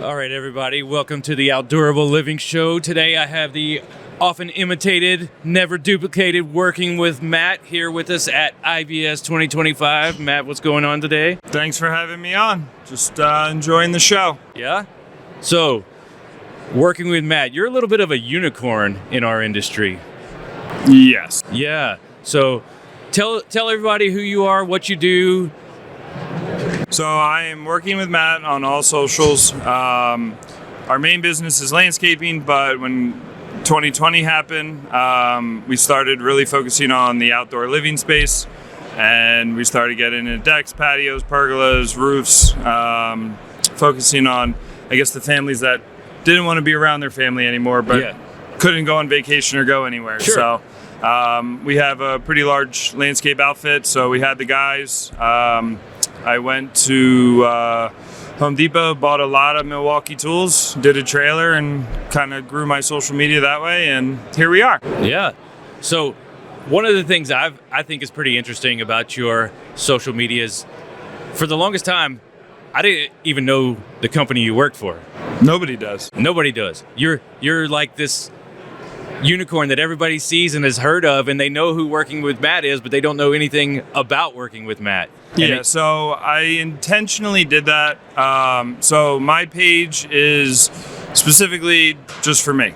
All right, everybody, welcome to the Outdurable Living Show. Today I have the often imitated, never duplicated Working with Matt here with us at IBS 2025. Matt, what's going on today? Thanks for having me on. Just enjoying the show. Yeah? So, Working with Matt, you're a little bit of a unicorn in our industry. Yes. Yeah. So, tell everybody who you are, what you do. So I am working with Matt on all socials. Our main business is landscaping, but when 2020 happened, we started really focusing on the outdoor living space, and we started getting into decks, patios, pergolas, roofs, focusing on, I guess, the families that didn't want to be around their family anymore, but couldn't go on vacation or go anywhere. Sure. So we have a pretty large landscape outfit, so we had the guys. I went to Home Depot, bought a lot of Milwaukee tools, did a trailer, and kind of grew my social media that way, and here we are. Yeah. So one of the things I think is pretty interesting about your social media is, for the longest time, I didn't even know the company you worked for. Nobody does. Nobody does. You're like this unicorn that everybody sees and has heard of, and they know who Working with Matt is, but they don't know anything about Working with Matt. Yeah, so I intentionally did that. So my page is specifically just for me.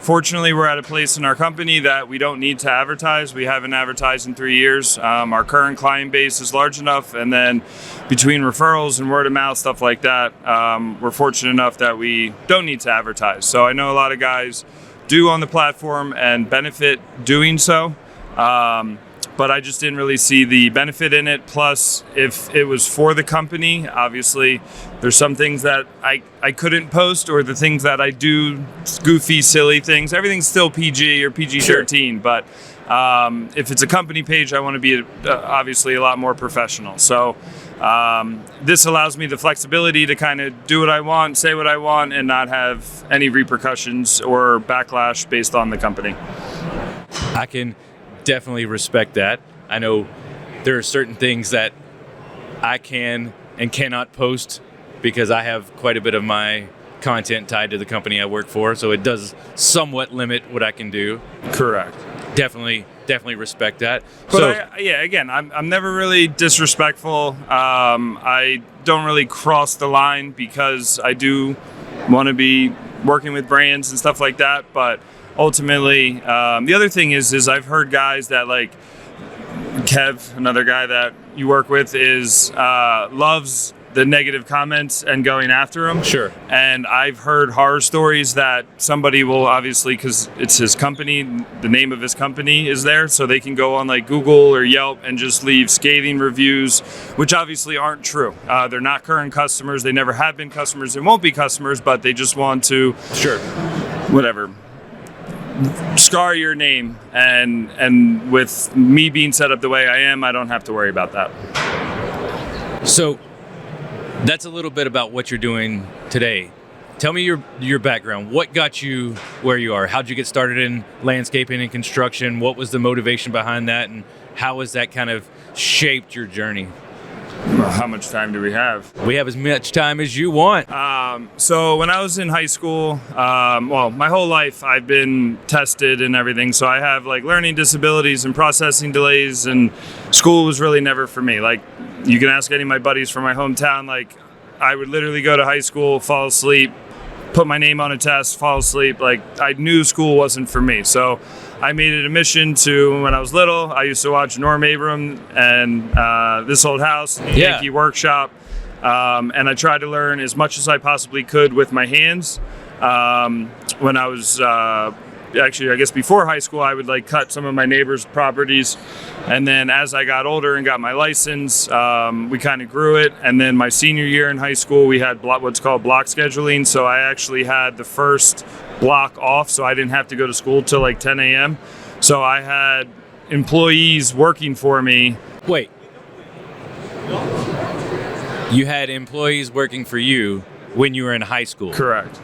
Fortunately, we're at a place in our company that we don't need to advertise. We haven't advertised in 3 years. Our current client base is large enough, and then between referrals and word of mouth, stuff like that, we're fortunate enough that we don't need to advertise. So I know a lot of guys do on the platform and benefit doing so. But I just didn't really see the benefit in it. Plus, if it was for the company, obviously, there's some things that I couldn't post, or the things that I do, goofy, silly things. Everything's still PG or PG-13, but if it's a company page, I want to be obviously a lot more professional. So this allows me the flexibility to kind of do what I want, say what I want, and not have any repercussions or backlash based on the company. I can definitely respect that. I know there are certain things that I can and cannot post because I have quite a bit of my content tied to the company I work for, so it does somewhat limit what I can do. Correct. Definitely respect that. But again, I'm never really disrespectful. I don't really cross the line because I do want to be working with brands and stuff like that, but ultimately, the other thing is I've heard guys that, like Kev, another guy that you work with, is loves the negative comments and going after them. Sure. And I've heard horror stories that somebody will, obviously, because it's his company, the name of his company is there, so they can go on like Google or Yelp and just leave scathing reviews, which obviously aren't true. They're not current customers. They never have been customers and won't be customers, but they just want to, whatever, scar your name, and with me being set up the way I am, I don't have to worry about that. So that's a little bit about what you're doing today. Tell me your background. What got you where you are? How'd you get started in landscaping and construction? What was the motivation behind that, and how has that kind of shaped your journey? How much time do we have? We have as much time as you want. So when I was in high school, my whole life I've been tested and everything. So I have like learning disabilities and processing delays, and school was really never for me. Like, you can ask any of my buddies from my hometown, like I would literally go to high school, fall asleep, put my name on a test, fall asleep. Like, I knew school wasn't for me. So I made it a mission to, when I was little, I used to watch Norm Abram and This Old House, Yankee Workshop, and I tried to learn as much as I possibly could with my hands. When I was, actually, I guess before high school, I would like cut some of my neighbors' properties, and then as I got older and got my license, we kind of grew it, and then my senior year in high school, we had what's called block scheduling, so I actually had the first block off, so I didn't have to go to school till like 10 a.m. So I had employees working for me. Wait. You had employees working for you when you were in high school? Correct.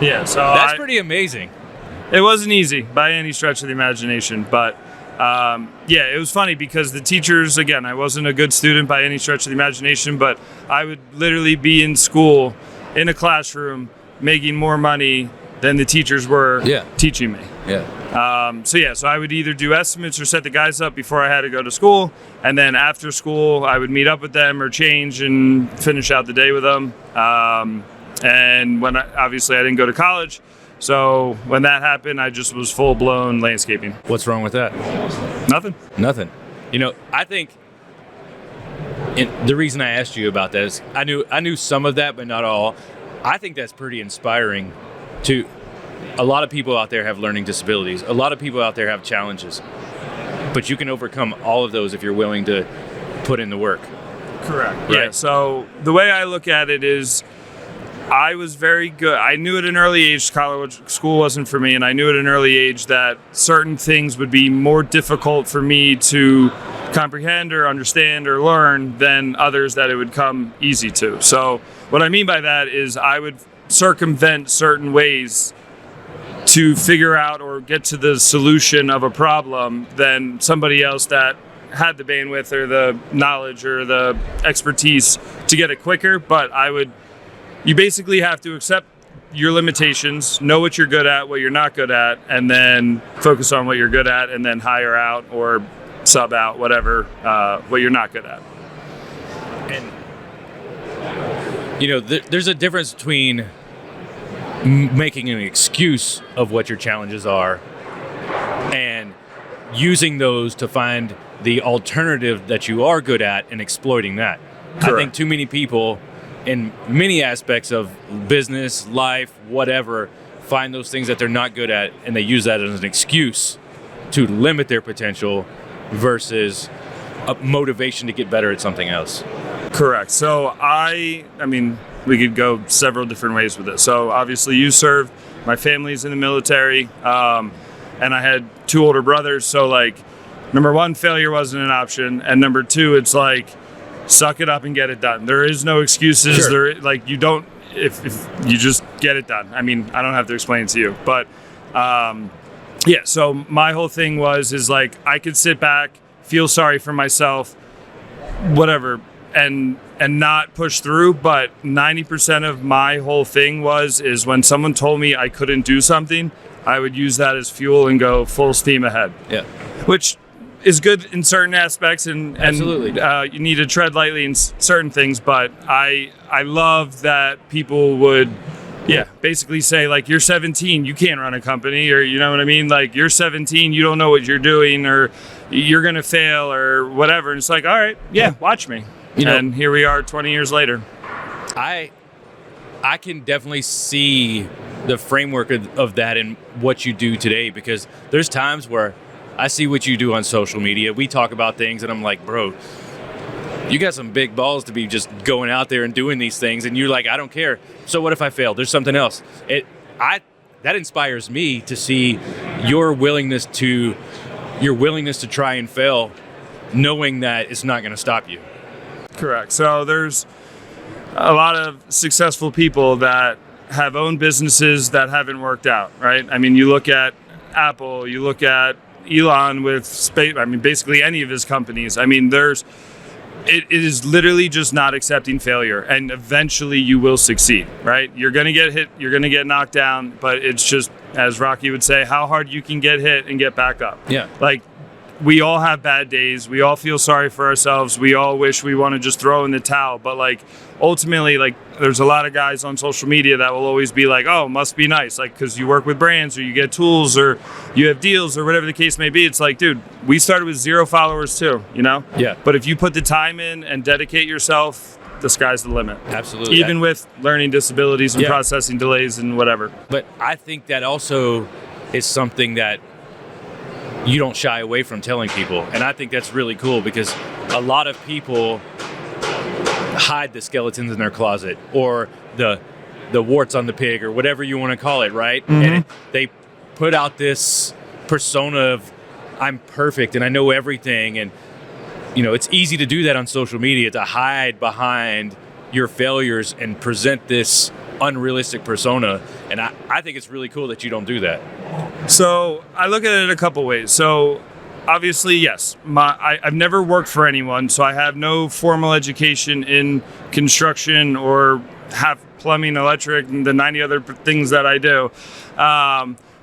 Yeah, so that's pretty amazing. It wasn't easy by any stretch of the imagination, but it was funny because the teachers, again, I wasn't a good student by any stretch of the imagination, but I would literally be in school in a classroom making more money than the teachers were teaching me. So I would either do estimates or set the guys up before I had to go to school, and then after school I would meet up with them or change and finish out the day with them. And when obviously I didn't go to college, so when that happened, I just was full-blown landscaping. What's wrong with that? Nothing. I think the reason I asked you about that is I knew some of that, but not all. I think that's pretty inspiring. A lot of people out there have learning disabilities. A lot of people out there have challenges, but you can overcome all of those if you're willing to put in the work. Correct. Right? Yeah. So the way I look at it is, I was very good. I knew at an early age college school wasn't for me, and I knew at an early age that certain things would be more difficult for me to comprehend or understand or learn than others that it would come easy to. So what I mean by that is I would circumvent certain ways to figure out or get to the solution of a problem than somebody else that had the bandwidth or the knowledge or the expertise to get it quicker. But you basically have to accept your limitations, know what you're good at, what you're not good at, and then focus on what you're good at, and then hire out or sub out whatever what you're not good at. And there's a difference between making an excuse of what your challenges are and using those to find the alternative that you are good at and exploiting that. Correct. I think too many people in many aspects of business, life, whatever, find those things that they're not good at, and they use that as an excuse to limit their potential versus a motivation to get better at something else. Correct. So I mean, we could go several different ways with it. So obviously you served, my family's in the military, and I had 2 older brothers. So number one, failure wasn't an option. And number 2, it's suck it up and get it done. There is no excuses. Sure. You don't, if you just get it done. I mean, I don't have to explain it to you, but so my whole thing is I could sit back, feel sorry for myself, whatever, and not push through. But 90% of my whole thing is when someone told me I couldn't do something, I would use that as fuel and go full steam ahead. Yeah. Which is good in certain aspects, and absolutely, you need to tread lightly in certain things. But I love that people would basically say you're 17, you can't run a company, or you know what I mean? You're 17, you don't know what you're doing, or you're gonna fail, or whatever. And it's all right, watch me. And here we are 20 years later. I can definitely see the framework of that in what you do today, because there's times where I see what you do on social media. We talk about things and I'm like, bro, you got some big balls to be just going out there and doing these things. And you're like, I don't care. So what if I fail? There's something else. That inspires me to see your willingness to try and fail, knowing that it's not going to stop you. Correct. So there's a lot of successful people that have owned businesses that haven't worked out, right? I mean, you look at Apple, you look at Elon with space, basically any of his companies. It is literally just not accepting failure, and eventually you will succeed, right? You're going to get hit, you're going to get knocked down, but it's just, as Rocky would say, how hard you can get hit and get back up. Yeah. We all have bad days. We all feel sorry for ourselves. We all wish we want to just throw in the towel. But ultimately, there's a lot of guys on social media that will always be oh, must be nice. Because you work with brands, or you get tools, or you have deals, or whatever the case may be. It's dude, we started with 0 followers too, Yeah. But if you put the time in and dedicate yourself, the sky's the limit. Absolutely. Even with learning disabilities and processing delays and whatever. But I think that also is something that you don't shy away from telling people. And I think that's really cool, because a lot of people hide the skeletons in their closet, or the warts on the pig, or whatever you want to call it, right? Mm-hmm. And they put out this persona of, I'm perfect and I know everything. And, it's easy to do that on social media, to hide behind your failures and present this unrealistic persona. And I think it's really cool that you don't do that. So I look at it a couple ways. So obviously, yes, I've never worked for anyone, so I have no formal education in construction or have plumbing, electric, and the 90 other things that I do.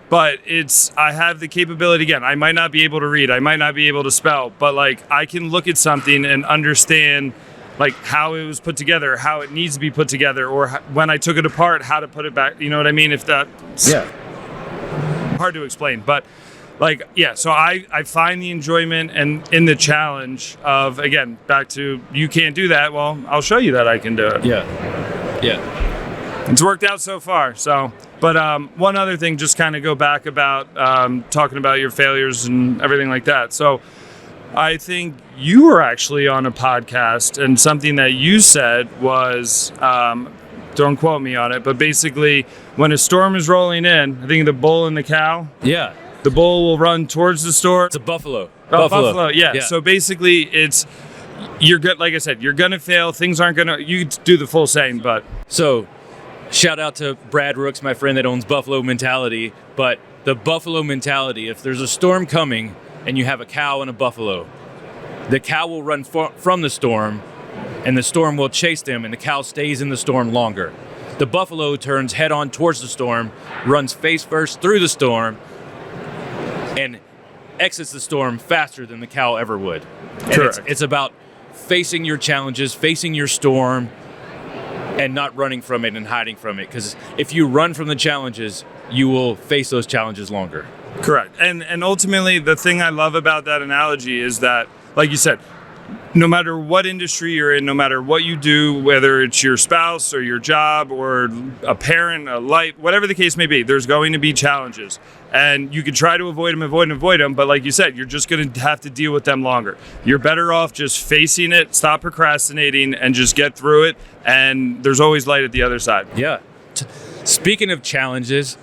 But I have the capability, again, I might not be able to read, I might not be able to spell, but like I can look at something and understand like how it was put together, how it needs to be put together, or when I took it apart, how to put it back. You know what I mean? If that's hard to explain, but like, yeah, so I find the enjoyment and in the challenge of, again, back to you can't do that. Well, I'll show you that I can do it. Yeah. It's worked out so far. So, but one other thing, just kind of go back about talking about your failures and everything like that. So I think you were actually on a podcast, and something that you said was, don't quote me on it, but basically when a storm is rolling in, I think the bull and the cow. Yeah. The bull will run towards the store. It's a buffalo. Buffalo. Yeah. So basically, you're good. Like I said, you're gonna fail. Things aren't gonna. You do the full saying, but so shout out to Brad Rooks, my friend that owns Buffalo Mentality. But the buffalo mentality: if there's a storm coming and you have a cow and a buffalo, the cow will run from the storm, and the storm will chase them, and the cow stays in the storm longer. The buffalo turns head on towards the storm, runs face first through the storm, and exits the storm faster than the cow ever would. And it's about facing your challenges, facing your storm, and not running from it and hiding from it. Because if you run from the challenges, you will face those challenges longer. Correct. And ultimately, the thing I love about that analogy is that, like you said, no matter what industry you're in, no matter what you do, whether it's your spouse or your job or a parent, a life, whatever the case may be, there's going to be challenges. And you can try to avoid them, but like you said, you're just going to have to deal with them longer. You're better off just facing it, stop procrastinating, and just get through it. And there's always light at the other side. Yeah. Speaking of challenges,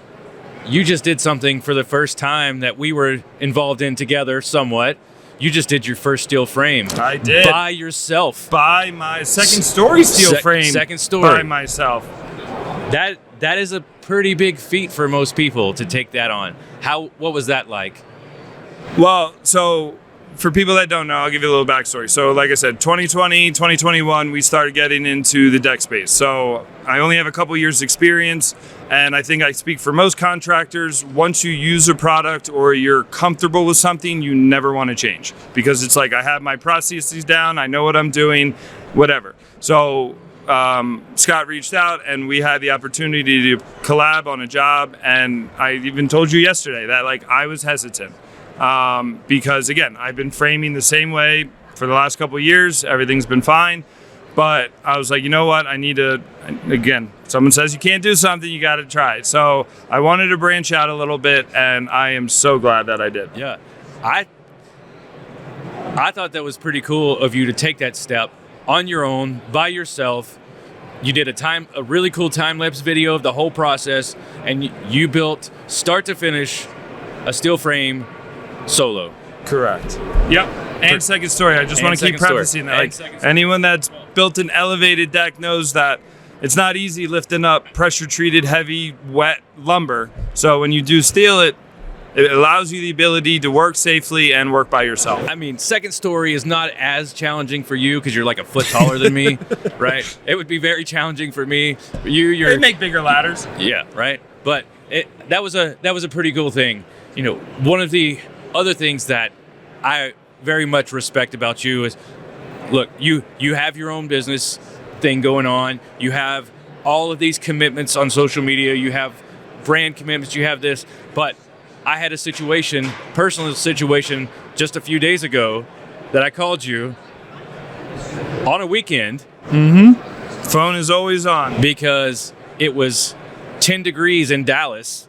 you just did something for the first time that we were involved in together somewhat. You just did your first steel frame. I did. By yourself. By my second story steel frame. Second story. By myself. That is a pretty big feat for most people to take that on. What was that like? Well, so for people that don't know, I'll give you a little backstory. So like I said, 2020, 2021, we started getting into the deck space. So I only have a couple years experience, and I think I speak for most contractors. Once you use a product or you're comfortable with something, you never want to change, because it's like I have my processes down, I know what I'm doing, whatever. So Scott reached out and we had the opportunity to collab on a job, and I even told you yesterday that like I was hesitant. Because again, I've been framing the same way for the last couple of years. Everything's been fine, but I was like, you know what? I need to, again, someone says you can't do something, you got to try it. So I wanted to branch out a little bit, and I am so glad that I did. Yeah. I thought that was pretty cool of you to take that step on your own, by yourself. You did a really cool time-lapse video of the whole process, and you built start to finish a steel frame solo. Correct. Yep. And second story. I just want to keep prefacing that. Like, anyone that's built an elevated deck knows that it's not easy lifting up pressure-treated, heavy, wet lumber. So when you do steel, it allows you the ability to work safely and work by yourself. I mean, second story is not as challenging for you because you're like a foot taller than me, right? It would be very challenging for me. They make bigger ladders. Yeah, right. But that was a pretty cool thing. You know, one of the other things that I very much respect about you is, look, you have your own business thing going on. You have all of these commitments on social media. You have brand commitments. You have this. But I had a personal situation just a few days ago that I called you on a weekend. Mm-hmm. Phone is always on. Because it was 10 degrees in Dallas.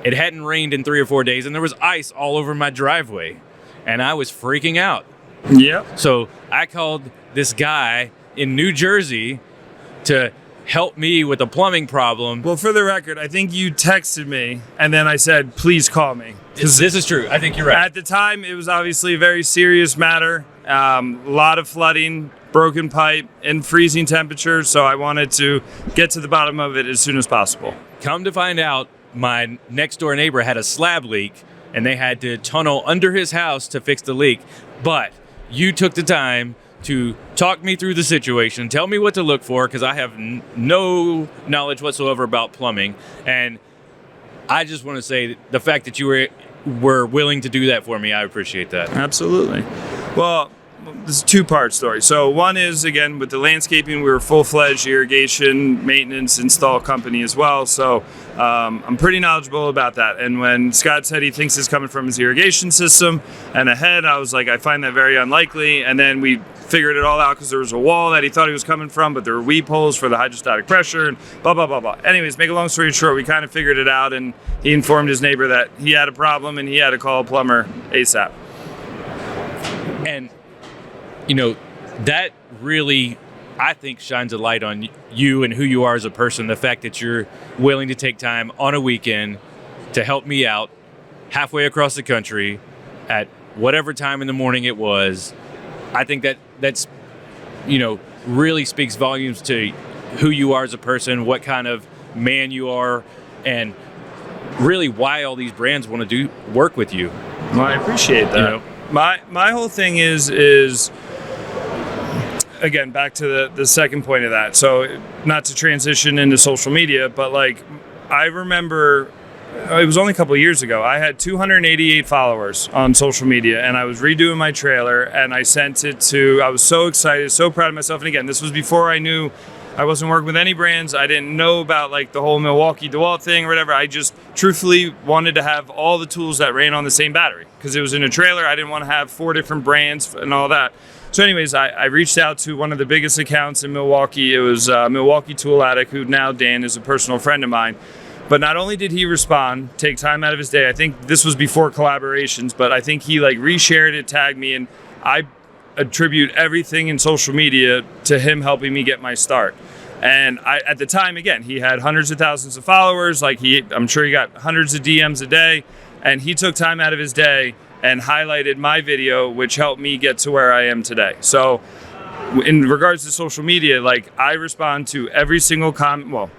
It hadn't rained in 3 or 4 days, and there was ice all over my driveway, and I was freaking out. Yep. So I called this guy in New Jersey to help me with a plumbing problem. Well, for the record, I think you texted me, and then I said, please call me. This is true. I think you're right. At the time, it was obviously a very serious matter. A lot of flooding, broken pipe, and freezing temperatures, so I wanted to get to the bottom of it as soon as possible. Come to find out, my next door neighbor had a slab leak, and they had to tunnel under his house to fix the leak. But you took the time to talk me through the situation, tell me what to look for, because I have no knowledge whatsoever about plumbing. And I just want to say the fact that you were willing to do that for me, I appreciate that. Absolutely. Well, this is a two-part story. So one is, again, with the landscaping, we were full-fledged irrigation, maintenance, install company as well. So I'm pretty knowledgeable about that. And when Scott said he thinks it's coming from his irrigation system and ahead, I was like, I find that very unlikely. And then we figured it all out because there was a wall that he thought he was coming from, but there were weep holes for the hydrostatic pressure and blah, blah, blah, blah. Anyways, make a long story short, we kind of figured it out, and he informed his neighbor that he had a problem and he had to call a plumber ASAP. And that really, I think, shines a light on you and who you are as a person. The fact that you're willing to take time on a weekend to help me out halfway across the country at whatever time in the morning it was. I think that's really speaks volumes to who you are as a person, what kind of man you are, and really why all these brands want to work with you. Well, I appreciate that. My whole thing is again, back to the second point of that. So not to transition into social media, but like I remember it was only a couple of years ago. I had 288 followers on social media, and I was redoing my trailer, and I sent it to, I was so excited, so proud of myself. And again, this was before I knew, I wasn't working with any brands. I didn't know about like the whole Milwaukee DeWalt thing or whatever. I just truthfully wanted to have all the tools that ran on the same battery because it was in a trailer. I didn't want to have 4 different brands and all that. So anyways, I reached out to one of the biggest accounts in Milwaukee. It was Milwaukee Tool Attic, who now Dan is a personal friend of mine. But not only did he respond, take time out of his day, I think this was before collaborations, but I think he like reshared it, tagged me, and I attribute everything in social media to him helping me get my start. And at the time, again, he had hundreds of thousands of followers. I'm sure he got hundreds of DMs a day, and he took time out of his day and highlighted my video, which helped me get to where I am today. So in regards to social media, like I respond to every single comment, well,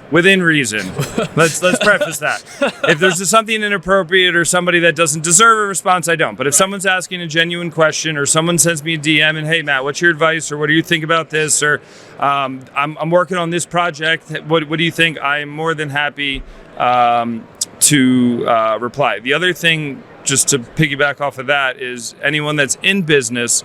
within reason. Let's preface that. If there's something inappropriate or somebody that doesn't deserve a response, I don't. But if someone's asking a genuine question, or someone sends me a DM and, hey, Matt, what's your advice, or what do you think about this, or I'm working on this project, what do you think? I am more than happy to reply. The other thing, just to piggyback off of that, is anyone that's in business,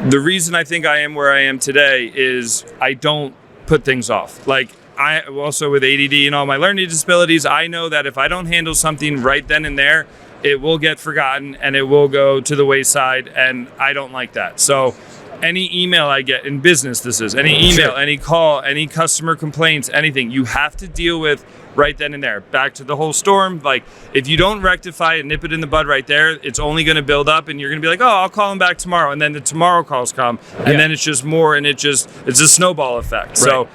the reason I think I am where I am today is I don't put things off. Like, I also, with ADD and all my learning disabilities, I know that if I don't handle something right then and there, it will get forgotten and it will go to the wayside, and I don't like that. So any email I get in business, any email, any call, any customer complaints, anything, you have to deal with right then and there. Back to the whole storm, like if you don't rectify it, nip it in the bud right there, it's only going to build up, and you're going to be like, oh, I'll call him back tomorrow, and then the tomorrow calls come, and then it's just more, and it's a snowball effect. Right. So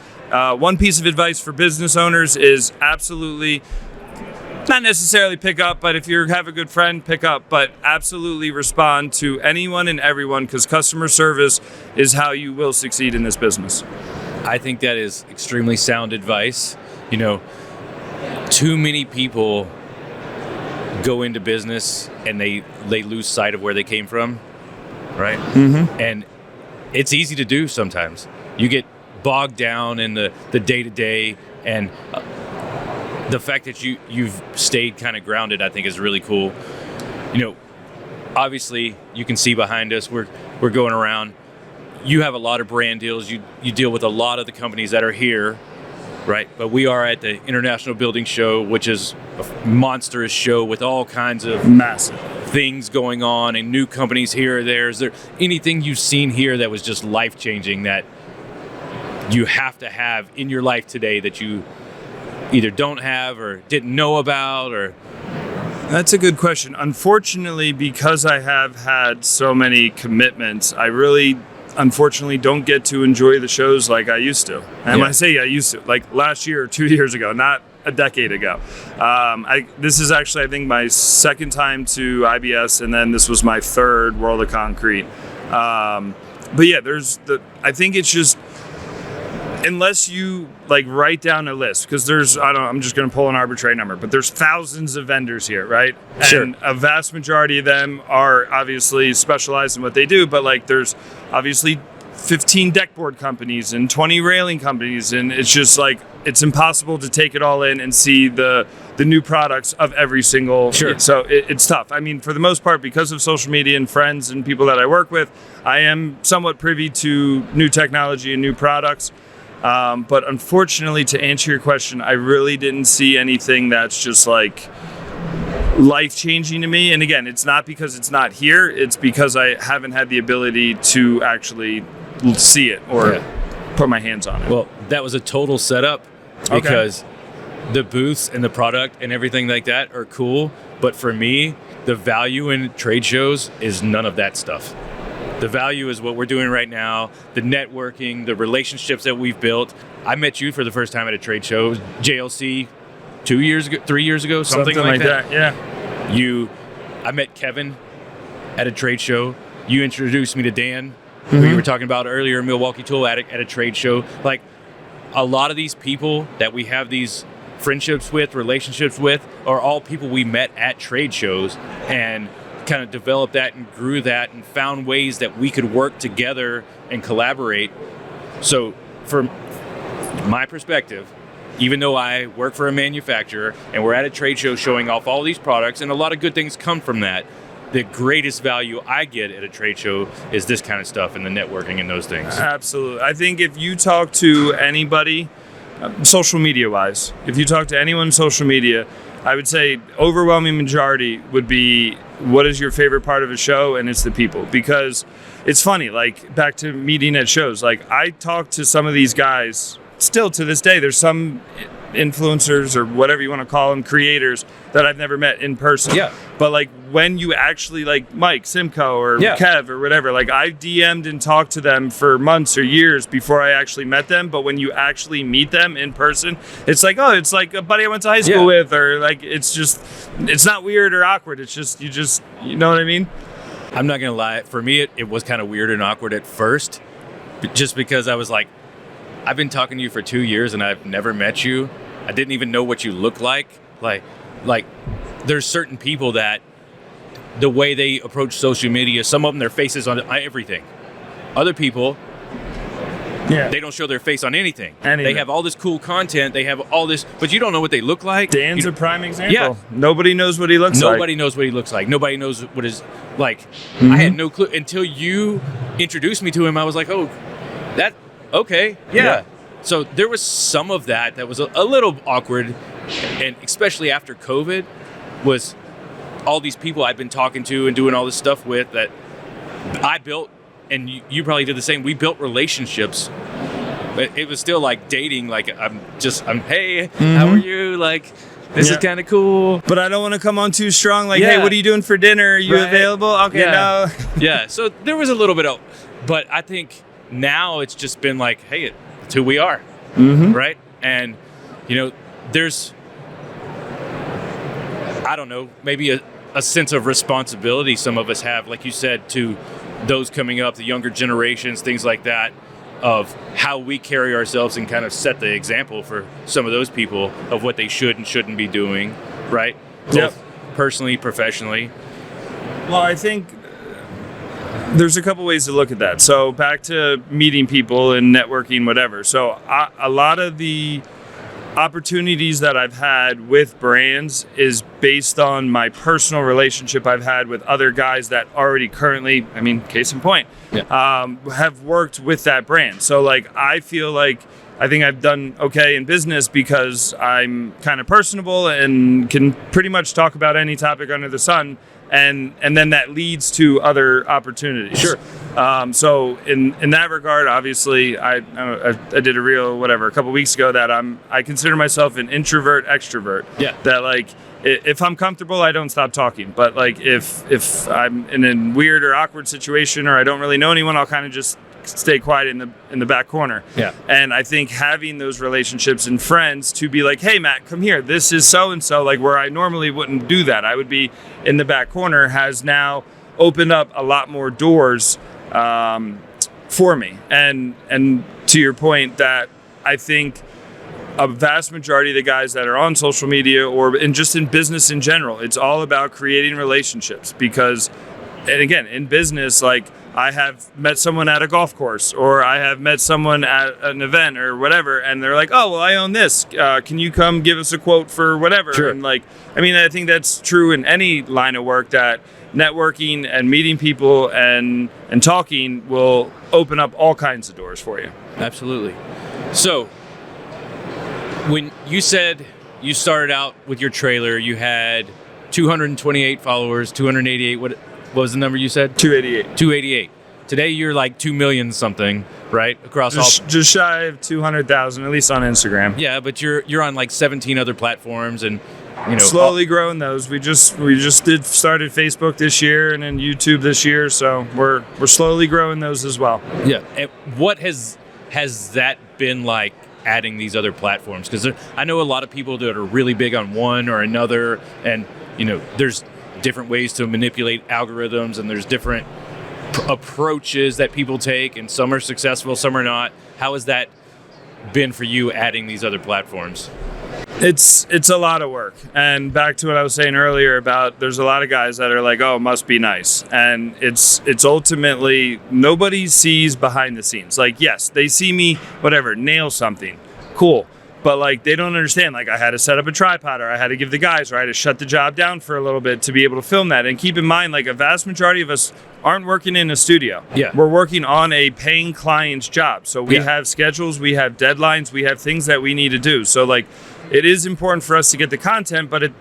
one piece of advice for business owners is absolutely, not necessarily pick up, but if you have a good friend, pick up, but absolutely respond to anyone and everyone, because customer service is how you will succeed in this business. I think that is extremely sound advice. You know, too many people go into business and they lose sight of where they came from, right? Mm-hmm. And it's easy to do sometimes. You get bogged down in the day-to-day, and the fact that you've stayed kind of grounded, I think, is really cool. You know, obviously you can see behind us, we're going around. You have a lot of brand deals. You deal with a lot of the companies that are here, right? But we are at the International Building Show, which is a monstrous show with all kinds of massive things going on and new companies here or there. Is there anything you've seen here that was just life-changing that you have to have in your life today that you either don't have or didn't know about? Or That's a good question. Unfortunately, because I have had so many commitments, I really, unfortunately, don't get to enjoy the shows like I used to. And when I say I used to, like last year or 2 years ago, not a decade ago. This is actually, I think, my second time to IBS, and then this was my third World of Concrete. But yeah, I think it's just, unless you like write down a list, because I'm just going to pull an arbitrary number, but there's thousands of vendors here, right? Sure. And a vast majority of them are obviously specialized in what they do, but like there's obviously 15 deck board companies and 20 railing companies, and it's just like it's impossible to take it all in and see the new products of every single. Sure. So it's tough. I mean, for the most part, because of social media and friends and people that I work with, I am somewhat privy to new technology and new products. But unfortunately, to answer your question, I really didn't see anything that's just like life-changing to me. And again, it's not because it's not here, it's because I haven't had the ability to actually see it or put my hands on it. Well, that was a total setup because the booths and the product and everything like that are cool. But for me, the value in trade shows is none of that stuff. The value is what we're doing right now, the networking, the relationships that we've built. I met you for the first time at a trade show, JLC 2 years ago, 3 years ago, something like that. Yeah. I met Kevin at a trade show. You introduced me to Dan, who you were talking about earlier, Milwaukee Tool at a trade show. Like a lot of these people that we have these friendships with, relationships with, are all people we met at trade shows and kind of developed that and grew that and found ways that we could work together and collaborate. So from my perspective, even though I work for a manufacturer and we're at a trade show showing off all these products and a lot of good things come from that, the greatest value I get at a trade show is this kind of stuff and the networking and those things. Absolutely. I think if you talk to anybody, social media wise, if you talk to anyone social media, I would say overwhelming majority would be, what is your favorite part of a show? And it's the people. Because it's funny, like back to meeting at shows, like I talk to some of these guys still to this day. There's some influencers or whatever you want to call them, creators that I've never met in person. Yeah. But like when you actually like Mike, Simcoe or Kev or whatever, like I DM'd and talked to them for months or years before I actually met them. But when you actually meet them in person, it's like, oh, it's like a buddy I went to high school with, or like, it's not weird or awkward. It's just, you know what I mean? I'm not going to lie. For me, it was kind of weird and awkward at first, just because I was like, I've been talking to you for 2 years and I've never met you. I didn't even know what you look like. Like there's certain people that the way they approach social media, some of them, their faces on everything. Other people, they don't show their face on anything. They have all this cool content. They have all this, but you don't know what they look like. Dan's a prime example. Nobody knows what he looks like. Nobody knows what he looks like. Nobody knows what is like. I had no clue until you introduced me to him. I was like, oh, that. Okay, yeah. So there was some of that was a little awkward, and especially after COVID, was all these people I'd been talking to and doing all this stuff with that I built, and you probably did the same. We built relationships. It was still like dating. Like hey, how are you? Like this is kind of cool. But I don't want to come on too strong. Like, hey, what are you doing for dinner? Are you available? Okay, no. Yeah. So there was a little bit of, but I think. Now it's just been like, hey, it's who we are, right? And, there's, I don't know, maybe a sense of responsibility some of us have, like you said, to those coming up, the younger generations, things like that, of how we carry ourselves and kind of set the example for some of those people of what they should and shouldn't be doing, right? Both personally, professionally. Well, I think there's a couple ways to look at that. So back to meeting people and networking, whatever. So a lot of the opportunities that I've had with brands is based on my personal relationship I've had with other guys that already currently, I mean, case in point, have worked with that brand. So like, I feel like I think I've done okay in business because I'm kind of personable and can pretty much talk about any topic under the sun. And then that leads to other opportunities. Sure. So in that regard, obviously, I did a reel a couple weeks ago that I consider myself an introvert extrovert. Yeah. That like if I'm comfortable, I don't stop talking. But like if I'm in a weird or awkward situation or I don't really know anyone, I'll kind of just stay quiet in the back corner. Yeah. And I think having those relationships and friends to be like, hey Matt, come here. This is so and so, like where I normally wouldn't do that. I would be in the back corner, has now opened up a lot more doors for me. And to your point that I think a vast majority of the guys that are on social media or just in business in general, it's all about creating relationships because, and again, in business, like I have met someone at a golf course or I have met someone at an event or whatever, and they're like, oh, well, I own this. Can you come give us a quote for whatever? Sure. And like, I mean, I think that's true in any line of work, that networking and meeting people and talking will open up all kinds of doors for you. Absolutely. So, when you said you started out with your trailer, you had 228 followers, 288. What was the number you said? 288. 288. Today you're like 2 million something, right? Across just shy of 200,000, at least on Instagram. Yeah, but you're on like 17 other platforms, and slowly growing those. We just started Facebook this year and then YouTube this year, so we're slowly growing those as well. Yeah. And what has that been like, adding these other platforms? Because I know a lot of people that are really big on one or another, and there's different ways to manipulate algorithms, and there's different approaches that people take, and some are successful, some are not. How has that been for you, adding these other platforms? It's a lot of work, and back to what I was saying earlier about there's a lot of guys that are like, oh, it must be nice, and it's ultimately nobody sees behind the scenes. Like, yes, they see me nail something, cool, but like they don't understand, like I had to set up a tripod, or I had to give the guys, or I had to shut the job down for a little bit to be able to film that. And keep in mind, like a vast majority of us aren't working in a studio. Yeah. We're working on a paying client's job, so we have schedules, we have deadlines, we have things that we need to do. So like, it is important for us to get the content, but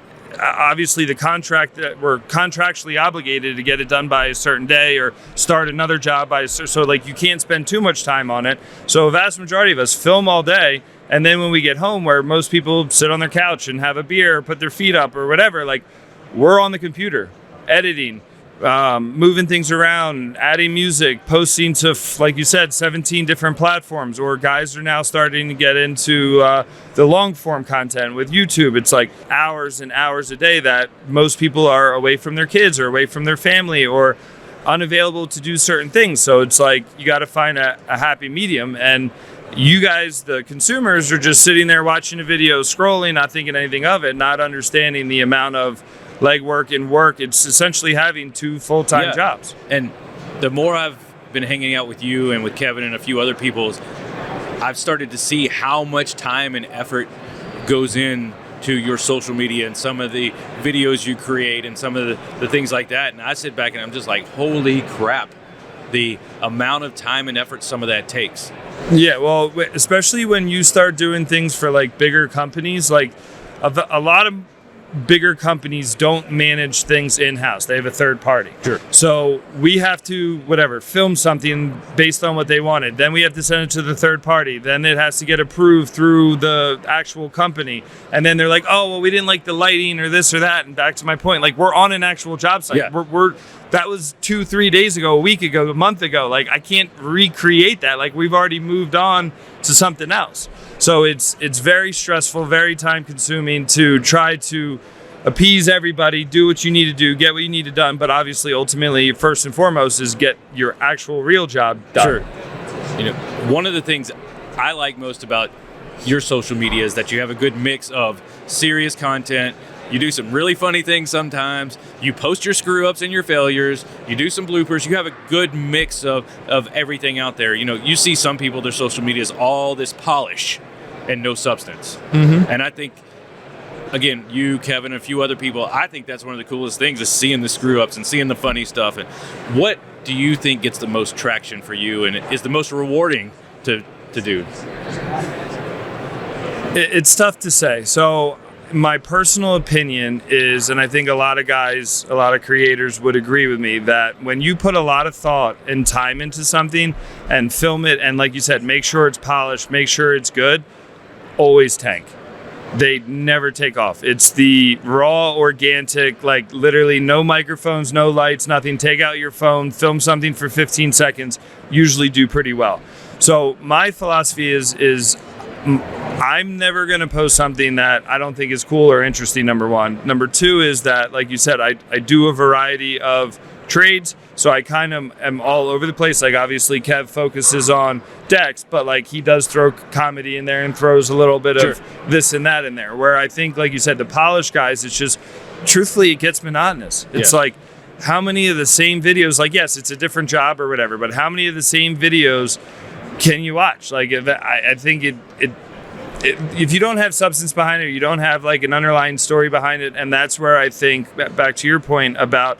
obviously the contract that we're contractually obligated to get it done by a certain day or start another job so like you can't spend too much time on it. So a vast majority of us film all day, and then when we get home, where most people sit on their couch and have a beer, or put their feet up or whatever, like we're on the computer editing, moving things around, adding music, posting to, like you said, 17 different platforms. Or guys are now starting to get into the long form content with YouTube. It's like hours and hours a day that most people are away from their kids or away from their family or unavailable to do certain things. So it's like you got to find a happy medium. And you guys, the consumers, are just sitting there watching a video, scrolling, not thinking anything of it, not understanding the amount of legwork and work. It's essentially having two full-time jobs. And the more I've been hanging out with you and with Kevin and a few other people, I've started to see how much time and effort goes in to your social media and some of the videos you create and some of the things like that. And I sit back and I'm just like, holy crap, the amount of time and effort some of that takes. Yeah, well, especially when you start doing things for like bigger companies, like a lot of bigger companies don't manage things in-house. They have a third party. Sure. So we have to, film something based on what they wanted. Then we have to send it to the third party. Then it has to get approved through the actual company. And then they're like, oh, well, we didn't like the lighting or this or that. And back to my point, like we're on an actual job site. Yeah. That was 2-3 days ago, a week ago, a month ago. Like I can't recreate that. Like we've already moved on to something else. So it's very stressful, very time consuming to try to appease everybody, do what you need to do, get what you need to done. But obviously, ultimately, first and foremost is get your actual real job done. Sure. One of the things I like most about your social media is that you have a good mix of serious content. You do some really funny things sometimes. You post your screw ups and your failures. You do some bloopers. You have a good mix of everything out there. You see some people, their social media is all this polish and no substance. Mm-hmm. And I think, again, you, Kevin, and a few other people, I think that's one of the coolest things is seeing the screw ups and seeing the funny stuff. And what do you think gets the most traction for you and is the most rewarding to do? It's tough to say. So my personal opinion is, and I think a lot of guys, a lot of creators would agree with me, that when you put a lot of thought and time into something and film it, and like you said, make sure it's polished, make sure it's good, always tank. They never take off. It's the raw, organic, like literally no microphones, no lights, nothing. Take out your phone, film something for 15 seconds, usually do pretty well. So my philosophy is I'm never going to post something that I don't think is cool or interesting, number one. Number two is that, like you said, I do a variety of trades. So I kind of am all over the place. Like obviously Kev focuses on decks, but like he does throw comedy in there and throws a little bit of this and that in there. Where I think, like you said, the polished guys, it's just, truthfully, it gets monotonous. It's like, how many of the same videos, like, yes, it's a different job or whatever, but how many of the same videos can you watch? Like, I think if you don't have substance behind it, you don't have like an underlying story behind it. And that's where I think, back to your point about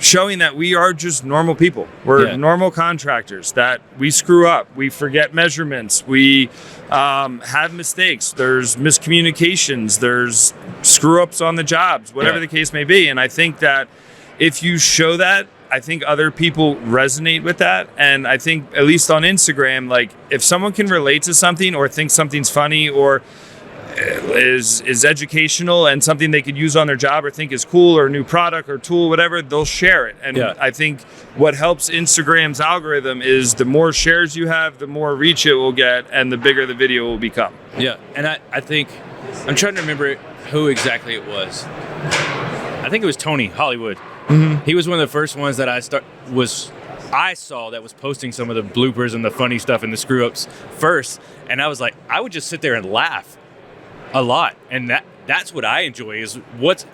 showing that we are just normal people. We're normal contractors, that we screw up, we forget measurements, we have mistakes, there's miscommunications, there's screw ups on the jobs, whatever the case may be. And I think that if you show that, I think other people resonate with that. And I think, at least on Instagram, like if someone can relate to something or think something's funny or is educational and something they could use on their job or think is cool or a new product or tool, whatever, they'll share it. And I think what helps Instagram's algorithm is the more shares you have, the more reach it will get and the bigger the video will become. Yeah. And I think, I'm trying to remember who exactly it was. I think it was Tony Hollywood. Mm-hmm. He was one of the first ones that I saw that was posting some of the bloopers and the funny stuff and the screw ups first. And I was like, I would just sit there and laugh a lot. And that's what I enjoy, is what's,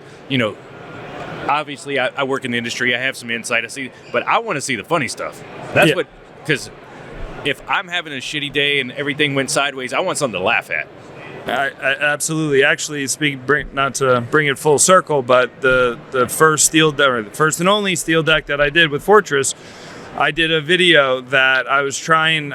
obviously I work in the industry. I have some insight. I see, but I want to see the funny stuff. That's because if I'm having a shitty day and everything went sideways, I want something to laugh at. I absolutely. Actually, not to bring it full circle, but the first the first and only steel deck that I did with Fortress, I did a video that I was talking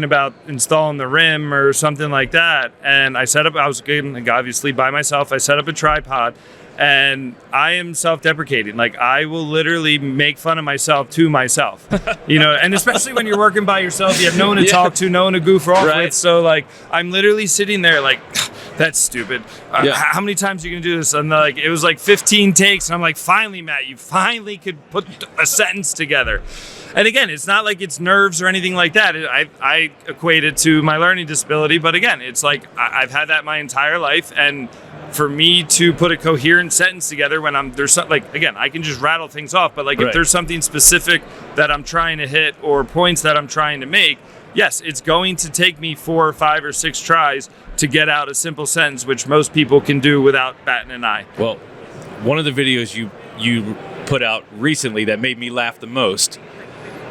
about installing the rim or something like that, and I was obviously by myself. I set up a tripod, and I am self-deprecating. Like, I will literally make fun of myself to myself, and especially when you're working by yourself, you have no one to talk to, no one to goof off with. So like, I'm literally sitting there like, that's stupid. How many times are you gonna do this? And like, it was like 15 takes, and I'm like, finally, Matt, you finally could put a sentence together. And again, it's not like it's nerves or anything like that. I equate it to my learning disability, but again, it's like I've had that my entire life, and for me to put a coherent sentence together when I can just rattle things off, but like if there's something specific that I'm trying to hit or points that I'm trying to make, yes, it's going to take me 4 or 5 or 6 tries to get out a simple sentence, which most people can do without batting an eye. Well, one of the videos you put out recently that made me laugh the most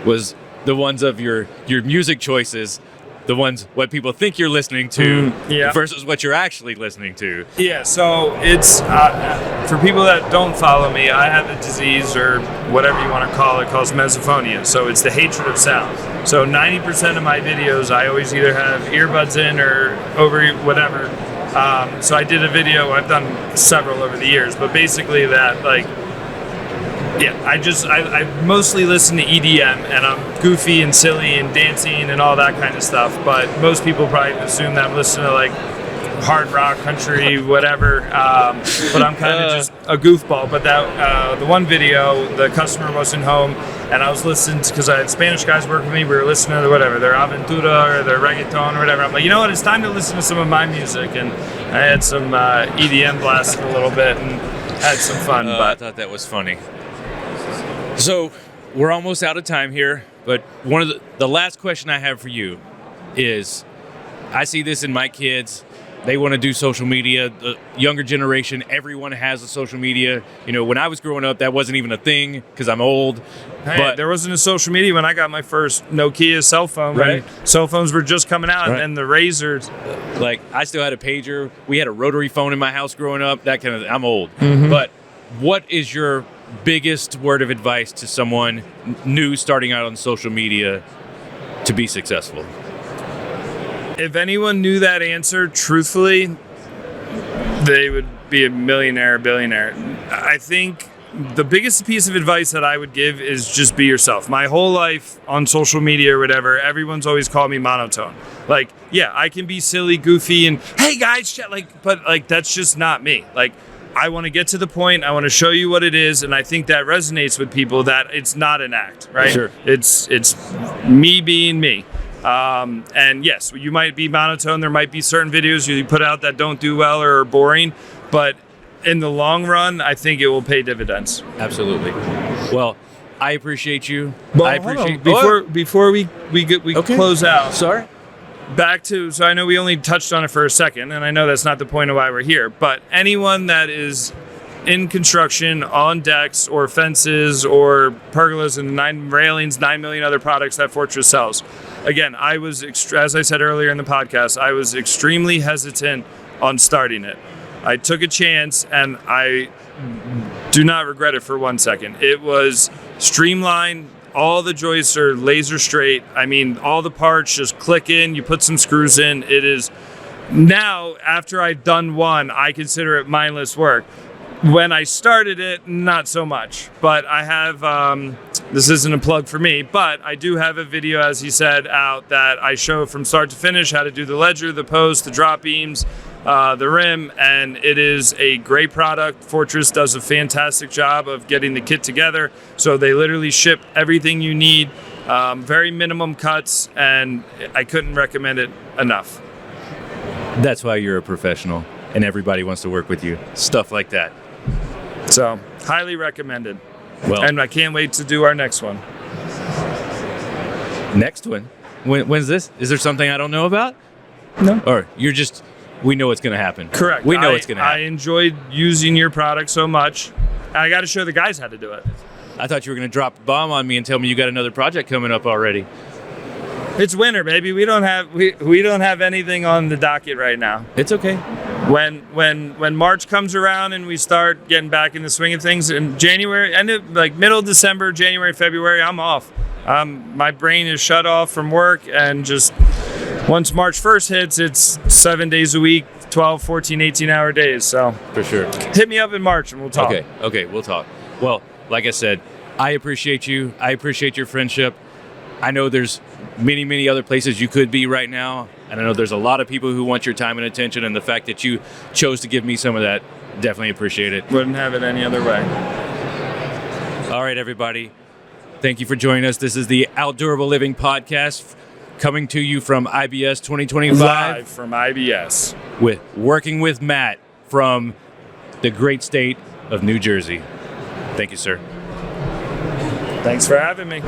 was the ones of your music choices, the ones what people think you're listening to versus what you're actually listening to. Yeah, so it's for people that don't follow me, I have a disease or whatever you want to call it called misophonia. So it's the hatred of sound. So 90% of my videos, I always either have earbuds in or over whatever. So I did a video, I've done several over the years, but basically that, like, I mostly listen to EDM, and I'm goofy and silly and dancing and all that kind of stuff, but most people probably assume that I'm listening to like hard rock, country, whatever, but I'm kind of just a goofball. But that the one video, the customer wasn't home, and I was listening because I had Spanish guys working with me. We were listening to their Aventura or their reggaeton or whatever. I'm like, you know what, it's time to listen to some of my music, and I had some EDM blasting a little bit and had some fun. But I thought that was funny. So we're almost out of time here, but one of the last question I have for you is, I see this in my kids. They want to do social media. The younger generation, everyone has a social media. When I was growing up, that wasn't even a thing because I'm old. Hey, but there wasn't a social media when I got my first Nokia cell phone. Right. Cell phones were just coming out, and then the Razors. Like, I still had a pager. We had a rotary phone in my house growing up. That kind of. I'm old. Mm-hmm. But what is your biggest word of advice to someone new starting out on social media to be successful? If anyone knew that answer, truthfully, they would be a millionaire, billionaire. I think the biggest piece of advice that I would give is just be yourself. My whole life on social media or whatever, everyone's always called me monotone. Like, I can be silly, goofy, and hey guys, but that's just not me. Like, I want to get to the point. I want to show you what it is, and I think that resonates with people, that it's not an act, right? Sure. It's me being me. And yes, you might be monotone. There might be certain videos you put out that don't do well or are boring, but in the long run, I think it will pay dividends. Absolutely. Well, I appreciate you. Well, I hold on. appreciate before we Okay. close out. Sorry. Back to, so I know we only touched on it for a second, and I know that's not the point of why we're here, but anyone that is in construction, on decks or fences or pergolas and 9 railings, 9 million other products that Fortress sells. Again, I was, as I said earlier in the podcast, I was extremely hesitant on starting it. I took a chance, and I do not regret it for 1 second. It was streamlined. All the joists are laser straight. I mean, all the parts just click in, you put some screws in. It is now, after I've done one, I consider it mindless work. When I started it, not so much. But I have, this isn't a plug for me, but I do have a video, as he said, out that I show from start to finish how to do the ledger, the post, the drop beams, the rim, and it is a great product. Fortress does a fantastic job of getting the kit together, so they literally ship everything you need, very minimum cuts, and I couldn't recommend it enough. That's why you're a professional, and everybody wants to work with you. Stuff like that. So, highly recommended. Well, And I can't wait to do our next one. next one. When's this? Is there something I don't know about? No. Or you're just, we know it's going to happen. Correct. We know it's going to I happen. enjoyed using your product so much. I got to show the guys how to do it. I thought you were going to drop a bomb on me and tell me you got another project coming up already. It's winter, baby. We don't have anything on the docket right now. It's okay. When March comes around and we start getting back in the swing of things in January, middle of December, January, February, I'm off. My brain is shut off from work, and just once March 1st hits, it's 7 days a week, 12, 14, 18-hour days. So For sure. hit me up in March and we'll talk. Okay, we'll talk. Well, like I said, I appreciate you. I appreciate your friendship. I know there's many, many other places you could be right now. And I know there's a lot of people who want your time and attention, and the fact that you chose to give me some of that, definitely appreciate it. Wouldn't have it any other way. All right, everybody. Thank you for joining us. This is the Outdurable Living Podcast, coming to you from IBS 2025. Live from IBS. With Working with Matt from the great state of New Jersey. Thank you, sir. Thanks for having me.